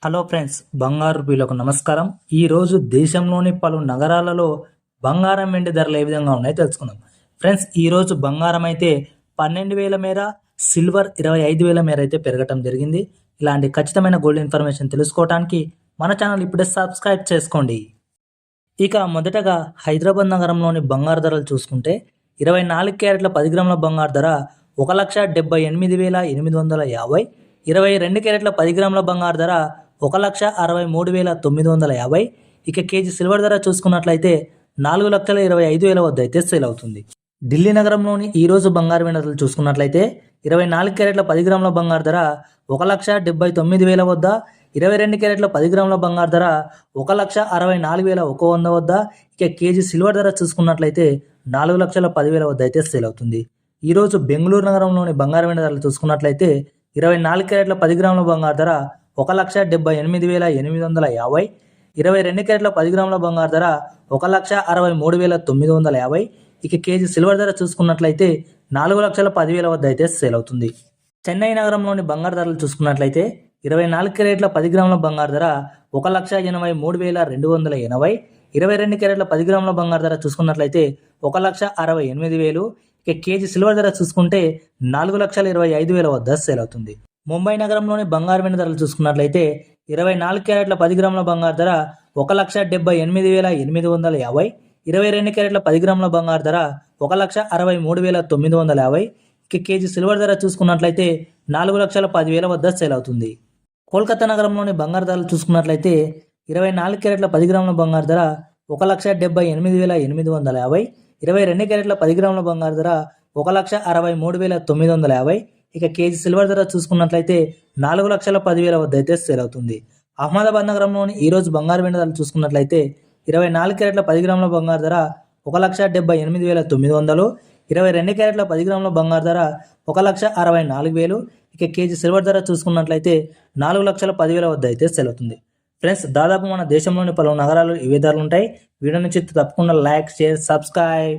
Hello friends, బంగారు ప్రియులకు నమస్కారం. ఈరోజు దేశంలోని పలు నగరాలలో బంగారం వెండి ధరలు ఏ విధంగా ఉన్నాయో తెలుసుకుందాం. ఫ్రెండ్స్, ఈరోజు బంగారం అయితే 12,000 మేర, సిల్వర్ 25,000 మేర అయితే పెరగటం జరిగింది. ఇలాంటి ఖచ్చితమైన గోల్డ్ ఇన్ఫర్మేషన్ తెలుసుకోవడానికి మన ఛానల్ ఇప్పుడే సబ్స్క్రైబ్ చేసుకోండి. ఇక మొదటగా హైదరాబాద్ నగరంలోని బంగారు ధరలు చూసుకుంటే 24 క్యారెట్ల 10 గ్రాముల బంగారు ధర 1,78,850, 22 క్యారెట్ల 10 గ్రాముల బంగారు ధర 1,63,950. ఇక కేజీ సిల్వర్ ధర చూసుకున్నట్లయితే 4,25,000 వద్ద అయితే సేల్ అవుతుంది. ఢిల్లీ నగరంలోని ఈరోజు బంగారు వెండి ధరలు చూసుకున్నట్లయితే 24 క్యారెట్ల 10 గ్రాముల బంగారు ధర 1,79,000 వద్ద, 22 క్యారెట్ల 10 గ్రాముల బంగారు ధర 1,64,100 వద్ద. ఇక కేజీ సిల్వర్ ధర చూసుకున్నట్లయితే 4,10,000 వద్ద అయితే సేల్ అవుతుంది. ఈరోజు బెంగళూరు నగరంలోని బంగారు వెండి ధరలు చూసుకున్నట్లయితే 24 క్యారెట్ల 10 గ్రాముల బంగారు ధర 1,78,850, 22 క్యారెట్ల 10 గ్రాముల బంగారు ధర 1,63,950. ఇక కేజీ సిల్వర్ ధర చూసుకున్నట్లయితే 4,10,000 వద్ద అయితే సేల్ అవుతుంది. చెన్నై నగరంలోని బంగారు ధరలు చూసుకున్నట్లయితే 24 క్యారెట్ల 10 గ్రాముల బంగారు ధర 1,83,280, 22 క్యారెట్ల 10 గ్రాముల బంగారు ధర చూసుకున్నట్లయితే 1,68,000. ఇక కేజీ సిల్వర్ ధర చూసుకుంటే 4,25,000 వద్ద సేల్ అవుతుంది. ముంబై నగరంలోని బంగారు వెండి ధరలు చూసుకున్నట్లయితే 24 క్యారెట్ల 10 గ్రాముల బంగారు ధర 1,78,850, 22 క్యారెట్ల 10 గ్రాముల బంగారు ధర 1,63,950. ఇక కేజీ సిల్వర్ ధర చూసుకున్నట్లయితే 4,10,000 వద్ద సేల్ అవుతుంది. కోల్కతా నగరంలోని బంగారు ధరలు చూసుకున్నట్లయితే 24 క్యారెట్ల 10 గ్రాముల బంగారు ధర 1,78,850, 22 క్యారెట్ల 10 గ్రాముల బంగారు ధర 1,63,950. ఇక కేజీ సిల్వర్ ధర చూసుకున్నట్లయితే 4,10,000 వద్ద అయితే సేల్ అవుతుంది. అహ్మదాబాద్ నగరంలోని ఈరోజు బంగారు వెండి ధరలు చూసుకున్నట్లయితే 24 క్యారెట్ల 10 గ్రాముల బంగారు ధర 1,78,900, 22 క్యారెట్ల 10 గ్రాముల బంగారు ధర 1,64,000. ఇక కేజీ సిల్వర్ ధర చూసుకున్నట్లయితే 4,10,000 వద్ద అయితే సేల్ అవుతుంది. ఫ్రెండ్స్, దాదాపు మన దేశంలోని పలు నగరాలు ఇవే ధరలు ఉంటాయి. వీడియో నుంచి తప్పకుండా లైక్, షేర్, సబ్స్క్రైబ్.